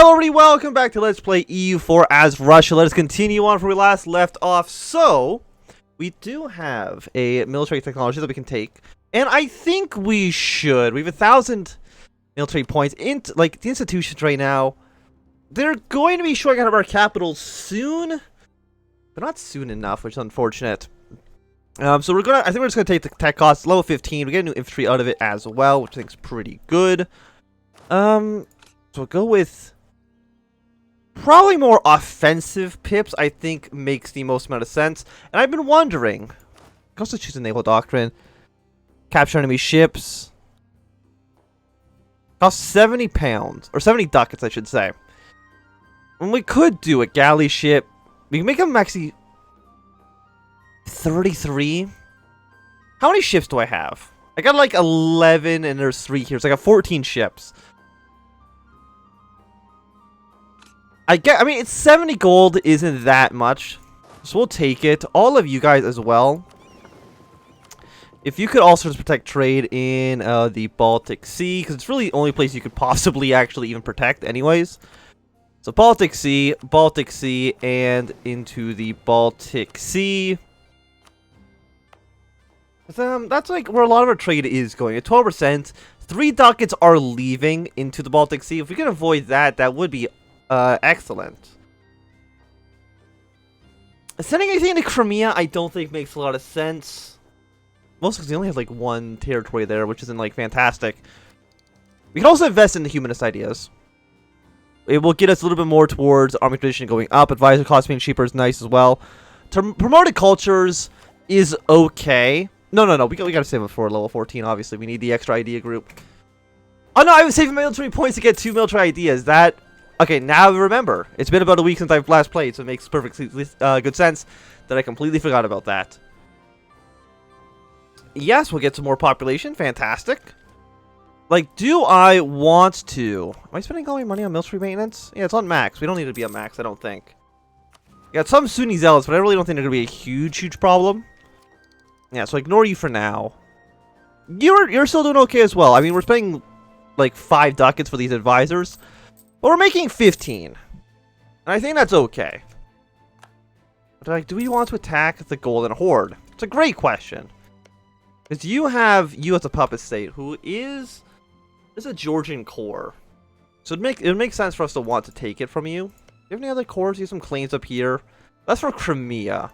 Hello everybody, welcome back to Let's Play EU4 as Russia. Let us continue on from where we last left off. So, we do have a military technology that we can take. And I think we should. We have 1,000 military points. Like, the institutions right now, they're going to be showing out of our capital soon. But not soon enough, which is unfortunate. So I think we're just gonna take the tech costs, level 15. We get a new infantry out of it as well, which I think is pretty good. So we'll go with probably more offensive pips, I think makes the most amount of sense. And I've been wondering, I also choose a naval doctrine. Capture enemy ships. Cost 70 pounds, or 70 ducats, I should say. And we could do a galley ship. We can make them actually 33. How many ships do I have? I got like 11 and there's 3 here, so I got 14 ships. I mean, it's 70 gold isn't that much, so we'll take it. All of you guys as well. If you could also just protect trade in the Baltic Sea, because it's really the only place you could possibly actually even protect anyways. So Baltic Sea, and into the Baltic Sea. That's like where a lot of our trade is going. At 12%, 3 ducats are leaving into the Baltic Sea. If we can avoid that, that would be excellent. Sending anything to Crimea, I don't think makes a lot of sense. Mostly because they only have like 1 territory there, which isn't like fantastic. We can also invest in the humanist ideas. It will get us a little bit more towards army tradition going up. Advisor cost being cheaper is nice as well. Promoted cultures is okay. No. We gotta save it for level 14. Obviously, we need the extra idea group. Oh no, I was saving military points to get 2 military ideas. Okay, now remember, it's been about a week since I've last played, so it makes perfectly good sense that I completely forgot about that. Yes, we'll get some more population. Fantastic. Like, do I want to? Am I spending all my money on military maintenance? Yeah, it's on max. We don't need to be on max, I don't think. We got some Sunni zealots, but I really don't think they're going to be a huge problem. Yeah, so ignore you for now. You're still doing okay as well. I mean, we're spending like 5 ducats for these advisors. But we're making 15. And I think that's okay. But like, do we want to attack the Golden Horde? It's a great question. Because you as a puppet state who is a Georgian core. So it would make sense for us to want to take it from you. Do you have any other cores? You have some claims up here. That's for Crimea.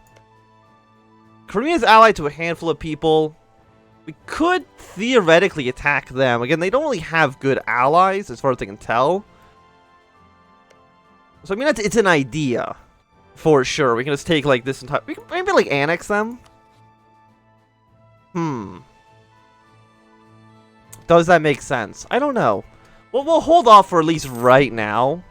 Crimea is allied to a handful of people. We could theoretically attack them. Again, they don't really have good allies as far as I can tell. So I mean, it's an idea, for sure. We can just take like this entire. We can maybe like annex them. Does that make sense? I don't know. Well, we'll hold off for at least right now.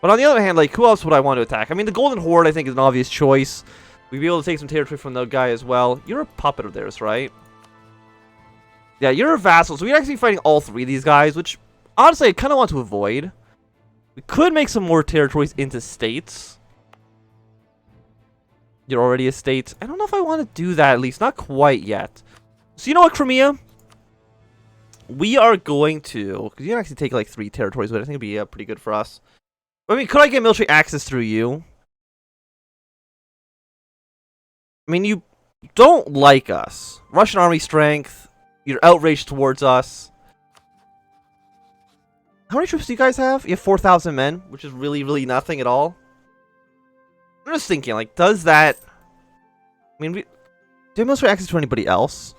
But on the other hand, like, who else would I want to attack? I mean, the Golden Horde, I think, is an obvious choice. We'd be able to take some territory from that guy as well. You're a puppet of theirs, right? Yeah, you're a vassal. So we're actually fighting all 3 of these guys, which honestly I kind of want to avoid. We could make some more territories into states. You're already a state. I don't know if I want to do that, at least. Not quite yet. So you know what, Crimea? We are going to... Because you can actually take like 3 territories, but I think it'd be pretty good for us. I mean, could I get military access through you? I mean, you don't like us. Russian army strength. You're outraged towards us. How many troops do you guys have? You have 4,000 men, which is really nothing at all. I'm just thinking, like, does that... I mean, do you have military access to anybody else?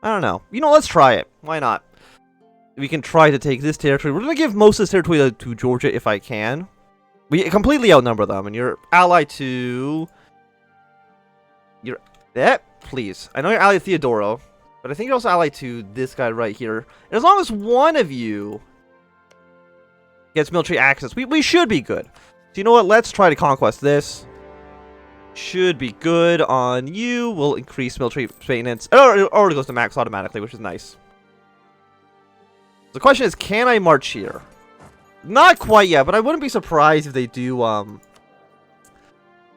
I don't know. You know, let's try it. Why not? We can try to take this territory. We're going to give most of this territory to Georgia if I can. We completely outnumber them, and you're allied to... please. I know you're allied to Theodoro, but I think you're also allied to this guy right here. And as long as one of you gets military access, we should be good. So you know what? Let's try to conquest this. Should be good on you. We'll increase military maintenance. It already goes to max automatically, which is nice. The question is, can I march here? Not quite yet, but I wouldn't be surprised if they do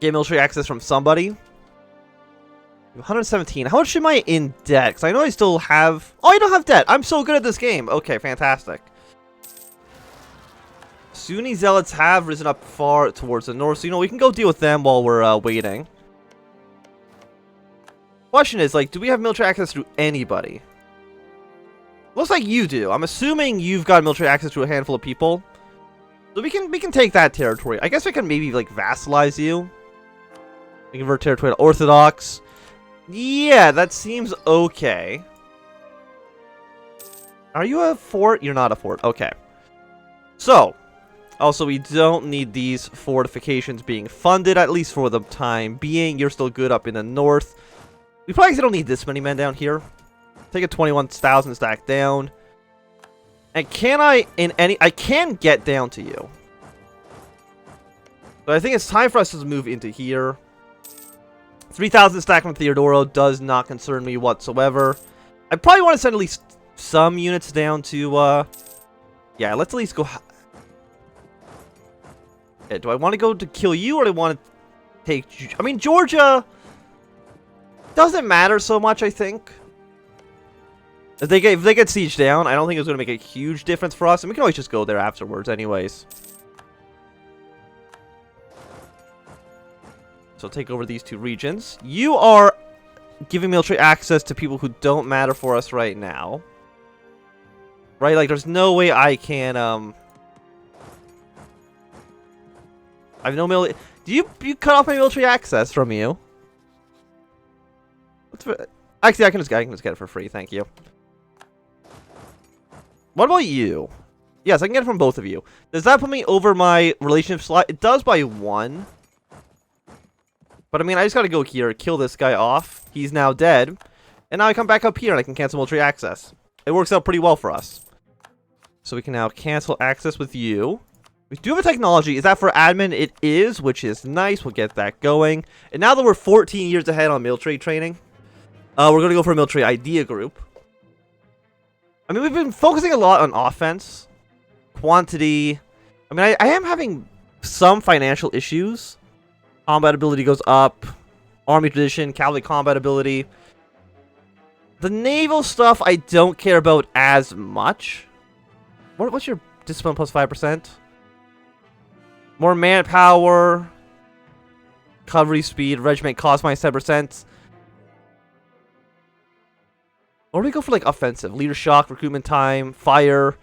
get military access from somebody. 117. How much am I in debt? Because I know I still have... Oh, I don't have debt. I'm so good at this game. Okay, fantastic. Sunni zealots have risen up far towards the north, so, you know, we can go deal with them while we're waiting. Question is, like, do we have military access to anybody? Looks like you do. I'm assuming you've got military access to a handful of people. So we can take that territory. I guess we can maybe, like, vassalize you. We can convert territory to Orthodox. Yeah, that seems okay. Are you a fort? You're not a fort. Okay. So, also, we don't need these fortifications being funded, at least for the time being. You're still good up in the north. We probably don't need this many men down here. Take a 21,000 stack down. And can I, I can get down to you. But I think it's time for us to move into here. 3,000 stack from Theodoro does not concern me whatsoever. I probably want to send at least some units down to, yeah, let's at least go. Okay, do I want to go to kill you, or do I want to take, I mean, Georgia doesn't matter so much, I think. If they get sieged down, I don't think it's going to make a huge difference for us. And we can always just go there afterwards anyways. So take over these two regions. You are giving military access to people who don't matter for us right now. Right? Like, there's no way I can, I have no military. Do you cut off my military access from you? Actually, I can just get it for free. Thank you. What about you? Yes, I can get it from both of you. Does that put me over my relationship slot? It does by 1. But I mean, I just gotta go here, kill this guy off. He's now dead. And now I come back up here and I can cancel military access. It works out pretty well for us. So we can now cancel access with you. We do have a technology. Is that for admin? It is, which is nice. We'll get that going. And now that we're 14 years ahead on military training, we're going to go for a military idea group. I mean, we've been focusing a lot on offense, quantity. I mean, I am having some financial issues. Combat ability goes up. Army tradition, cavalry combat ability. The naval stuff I don't care about as much. What's your discipline plus 5%? More manpower. Cavalry speed. Regiment cost minus 10%. Or do we go for, like, offensive? Leader shock, recruitment time, fire.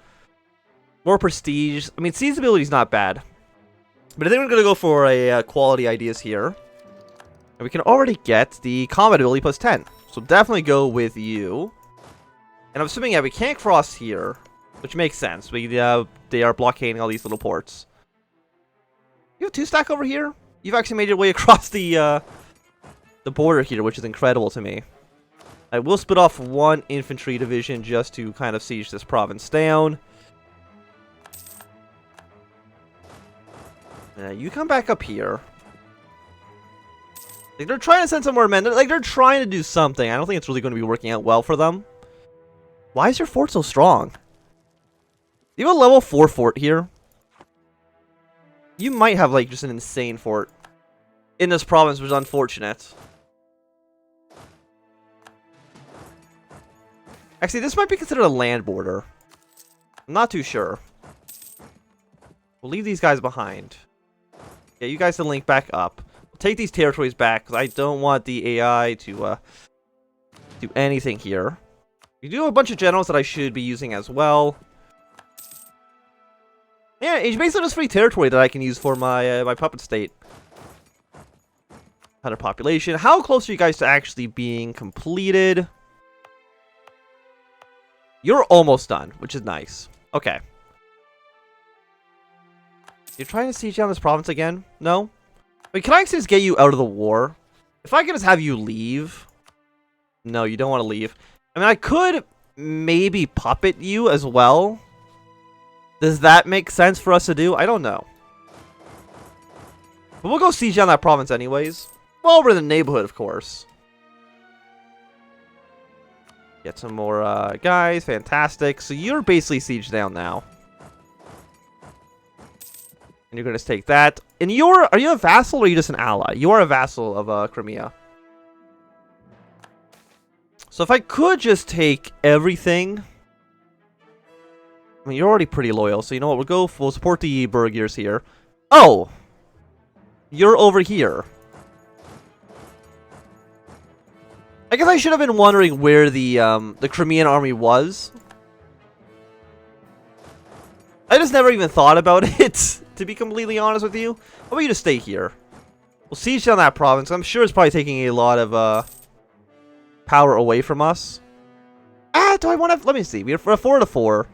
More prestige. I mean, siege ability is not bad. But I think we're going to go for a quality ideas here. And we can already get the combat ability plus 10. So definitely go with you. And I'm assuming, yeah, we can't cross here. Which makes sense. They are blockading all these little ports. You have 2 stack over here? You've actually made your way across the border here, which is incredible to me. I will split off 1 infantry division just to kind of siege this province down. You come back up here. Like, they're trying to send some more men. They're trying to do something. I don't think it's really going to be working out well for them. Why is your fort so strong? You have a level 4 fort here. You might have, like, just an insane fort in this province, which is unfortunate. Actually, this might be considered a land border. I'm not too sure. We'll leave these guys behind. Yeah, you guys can link back up. We'll take these territories back, because I don't want the AI to do anything here. We do have a bunch of generals that I should be using as well. Yeah, it's basically just free territory that I can use for my my puppet state. 100 population. How close are you guys to actually being completed? You're almost done, which is nice. Okay. You're trying to siege down this province again? No? Wait, can I actually just get you out of the war? If I could just have you leave. No, you don't want to leave. I mean, I could maybe puppet you as well. Does that make sense for us to do? I don't know. But we'll go siege down that province anyways. Well, we're in the neighborhood, of course. Get some more guys. Fantastic. So you're basically sieged down now. And you're going to take that. And are you a vassal or are you just an ally? You are a vassal of Crimea. So if I could just take everything. I mean, you're already pretty loyal, so you know what? We'll support the Burgiers here. Oh! You're over here. I guess I should have been wondering where the Crimean army was. I just never even thought about it, to be completely honest with you. How about you just stay here? We'll siege down that province. I'm sure it's probably taking a lot of power away from us. Do I want to... Let me see. We're 4-4.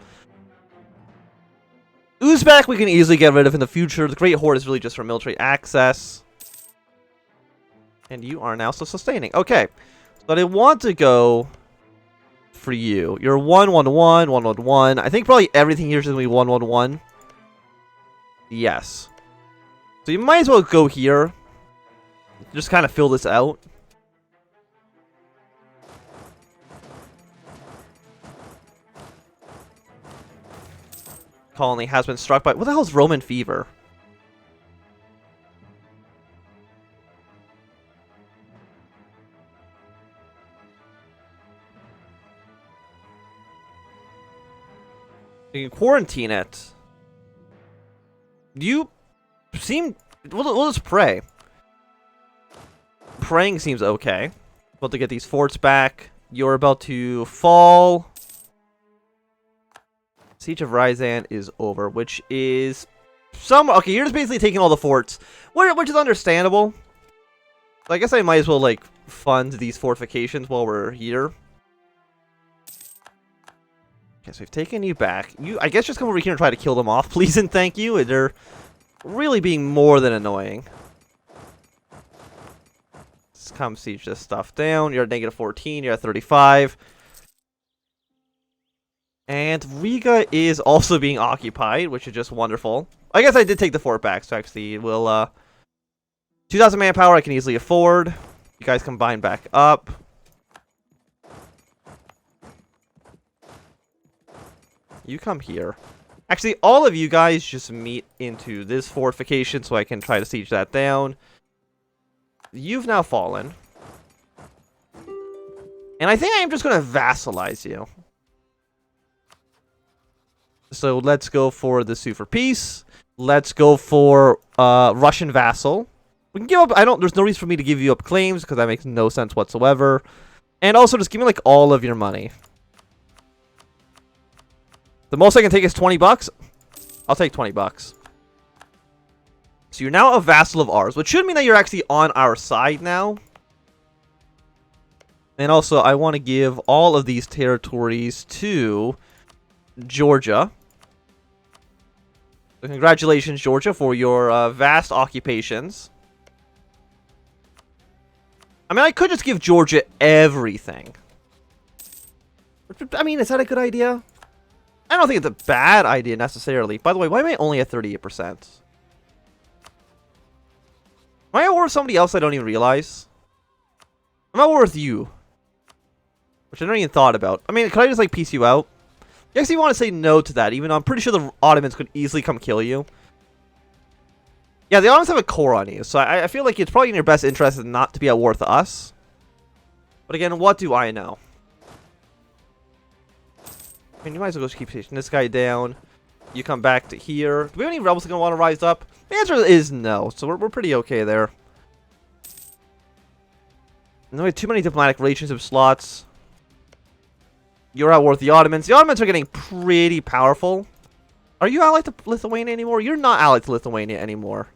Uzbek we can easily get rid of in the future. The Great Horde is really just for military access. And you are now still sustaining. Okay. But I want to go for you. You're 1-1-1, 1-1-1. I think probably everything here is going to be 1-1-1. Yes. So you might as well go here. Just kind of fill this out. Colony has been struck by... What the hell is Roman fever? You can quarantine it. You seem... We'll just pray. Praying seems okay. About to get these forts back. You're about to fall. Siege of Ryazan is over, which is some... Okay, you're just basically taking all the forts, which is understandable. So I guess I might as well, like, fund these fortifications while we're here. Okay, so we've taken you back. I guess just come over here and try to kill them off, please and thank you. They're really being more than annoying. Let's come siege this stuff down. You're at -14, you're at 35. And Riga is also being occupied, which is just wonderful. I guess I did take the fort back, so actually we'll, 2,000 manpower I can easily afford. You guys combine back up. You come here. Actually, all of you guys just meet into this fortification so I can try to siege that down. You've now fallen. And I think I am just going to vassalize you. So let's go for the Sue for Peace. Let's go for Russian vassal. We can give up... There's no reason for me to give you up claims because that makes no sense whatsoever. And also just give me like all of your money. The most I can take is 20 bucks. I'll take 20 bucks. So you're now a vassal of ours, which should mean that you're actually on our side now. And also, I want to give all of these territories to Georgia. So congratulations, Georgia, for your vast occupations. I mean, I could just give Georgia everything. I mean, is that a good idea? I don't think it's a bad idea necessarily. By the way, why am I only at 38%? Am I at war with somebody else I don't even realize? I'm at war with you. Which I never even thought about. I mean, could I just like piece you out? You actually want to say no to that, even though I'm pretty sure the Ottomans could easily come kill you. Yeah, the Ottomans have a core on you, so I feel like it's probably in your best interest not to be at war with us. But again, what do I know? I mean, you might as well just keep pushing this guy down. You come back to here. Do we have any rebels that are going to want to rise up? The answer is no, so we're pretty okay there. And then we have too many diplomatic relationship slots. You're at war with the Ottomans. The Ottomans are getting pretty powerful. Are you allied to Lithuania anymore? You're not allied to Lithuania anymore.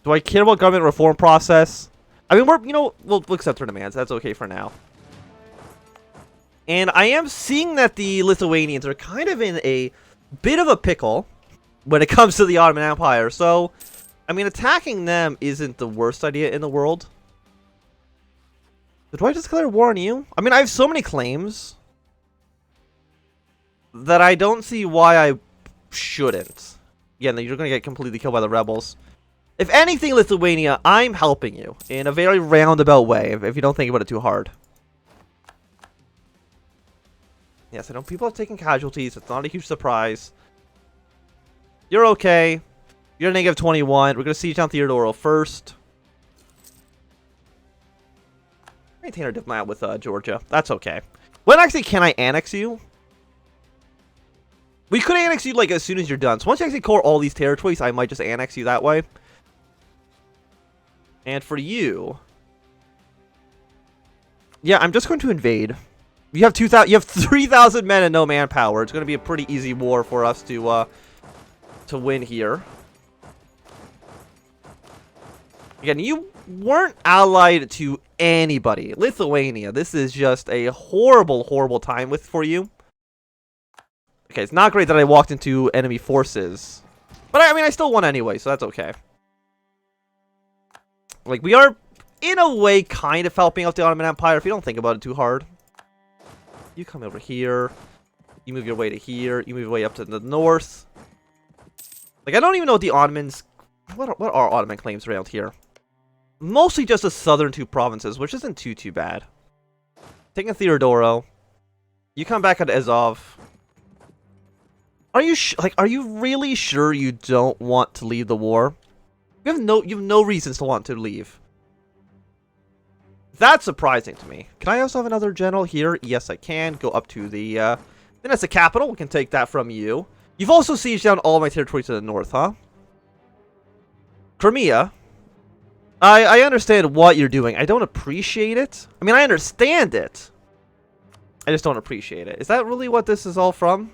Do I care about government reform process? I mean, we'll accept her demands. That's okay for now. And I am seeing that the Lithuanians are kind of in a bit of a pickle when it comes to the Ottoman Empire. So, I mean, attacking them isn't the worst idea in the world. Do I just declare war on you? I mean, I have so many claims that I don't see why I shouldn't. Again, you're going to get completely killed by the rebels. If anything, Lithuania, I'm helping you in a very roundabout way, if you don't think about it too hard. Yes, I know people have taken casualties. It's not a huge surprise. You're okay. You're at -21. We're going to siege down Theodoro first. Maintain our diplomat with Georgia. That's okay. When actually can I annex you? We could annex you like as soon as you're done. So once you actually core all these territories, I might just annex you that way. And for you, yeah, I'm just going to invade. You have 2,000. You have 3,000 men and no manpower. It's going to be a pretty easy war for us to win here. Again, you weren't allied to anybody. Lithuania. This is just a horrible, horrible time for you. Okay, it's not great that I walked into enemy forces. But I mean, I still won anyway, so that's okay. Like, we are, in a way, kind of helping out the Ottoman Empire if you don't think about it too hard. You come over here. You move your way to here. You move your way up to the north. Like, I don't even know what the Ottomans... What are Ottoman claims around here? Mostly just the southern two provinces, which isn't too bad. Taking Theodoro. You come back at Azov. Are you are you really sure you don't want to leave the war? You have no reasons to want to leave. That's surprising to me. Can I also have another general here? Yes, I can. Go up to the then that's the capital. We can take that from you. You've also sieged down all my territory to the north, huh? Crimea. I understand what you're doing. I don't appreciate it. I mean, I understand it. I just don't appreciate it. Is that really what this is all from?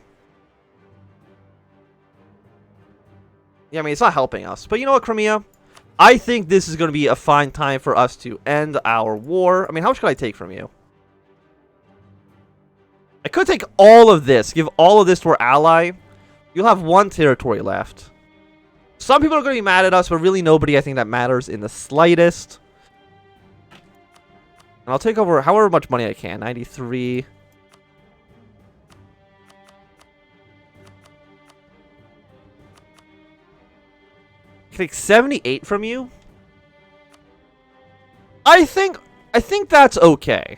Yeah, I mean, it's not helping us. But you know what, Crimea? I think this is going to be a fine time for us to end our war. I mean, how much could I take from you? I could take all of this. Give all of this to our ally. You'll have one territory left. Some people are going to be mad at us, but really nobody I think that matters in the slightest. And I'll take over however much money I can. 93. Take 78 from you. I think that's okay.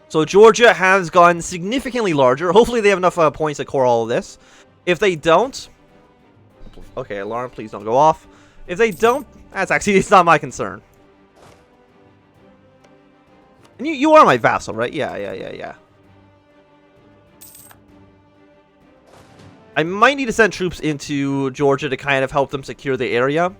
So Georgia has gone significantly larger. Hopefully they have enough points to core all of this. If they don't, okay, alarm, please don't go off. If they don't, that's actually, it's not my concern. And you are my vassal, right? Yeah. I might need to send troops into Georgia to kind of help them secure the area.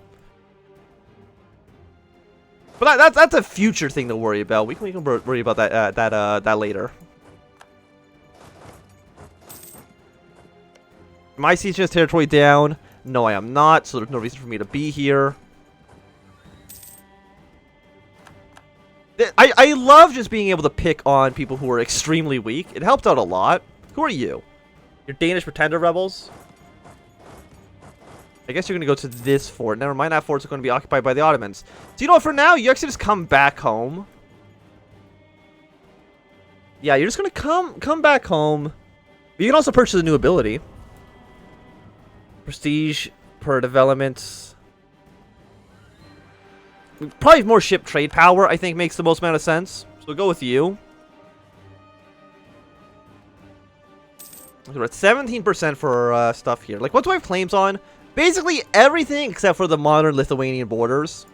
But that's a future thing to worry about. We can worry about that later. Am I sieging this territory down? No, I am not, so there's no reason for me to be here. I love just being able to pick on people who are extremely weak. It helped out a lot. Who are you? You're Danish pretender rebels? I guess you're going to go to this fort. Never mind, that fort's going to be occupied by the Ottomans. So you know what, for now, you actually just come back home. Yeah, you're just going to come back home. But you can also purchase a new ability. Prestige per development. Probably more ship trade power, I think, makes the most amount of sense. So we'll go with you. We're at 17% for stuff here. Like, what do I have claims on? Basically everything except for the modern Lithuanian borders.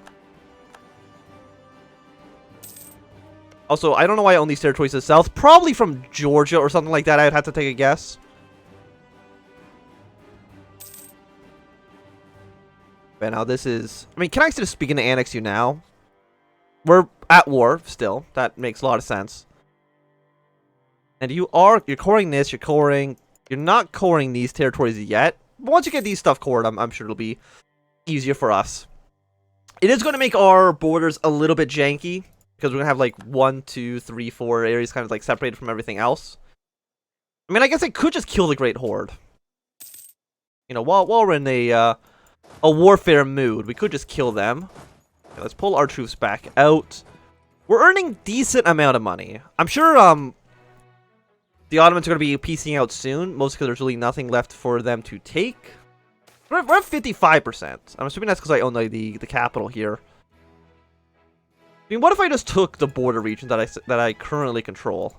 Also, I don't know why I own these territories to the south. Probably from Georgia or something like that. I would have to take a guess. But now this is... I mean, can I just begin to annex you now? We're at war still. That makes a lot of sense. And you're coring this, you're coring... You're not coring these territories yet. But once you get these stuff cored, I'm sure it'll be easier for us. It is going to make our borders a little bit janky. Because we're going to have like 1, 2, 3, 4 areas kind of like separated from everything else. I mean, I guess I could just kill the Great Horde. You know, while we're in a warfare mood, we could just kill them. Okay, let's pull our troops back out. We're earning decent amount of money. I'm sure the Ottomans are going to be piecing out soon, mostly because there's really nothing left for them to take. We're at 55%. I'm assuming that's because I own the capital here. I mean, what if I just took the border region that I currently control?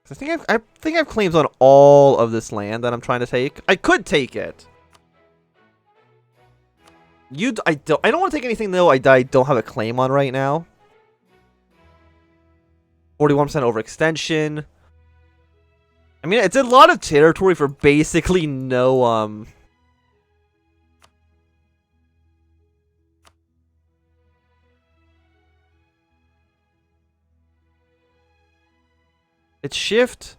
I think I have claims on all of this land that I'm trying to take. I could take it. I don't want to take anything though. I don't have a claim on right now. 41% overextension. I mean, it's a lot of territory for basically no It's shift.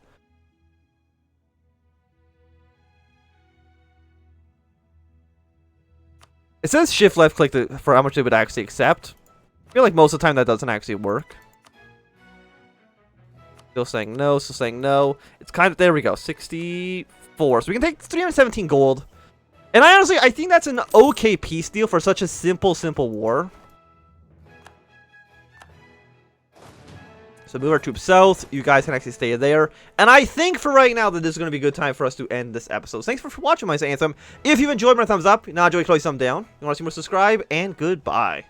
It says shift left click for how much they would actually accept. I feel like most of the time that doesn't actually work. Still saying no, still saying no. It's kind of, there we go, 64. So we can take 317 gold. And I think that's an okay peace deal for such a simple war. So move our troops south. You guys can actually stay there. And I think for right now that this is going to be a good time for us to end this episode. So thanks for watching my Anthem. If you've enjoyed, my thumbs up. Not enjoyed, throw a thumb down. You want to see more, subscribe. And goodbye.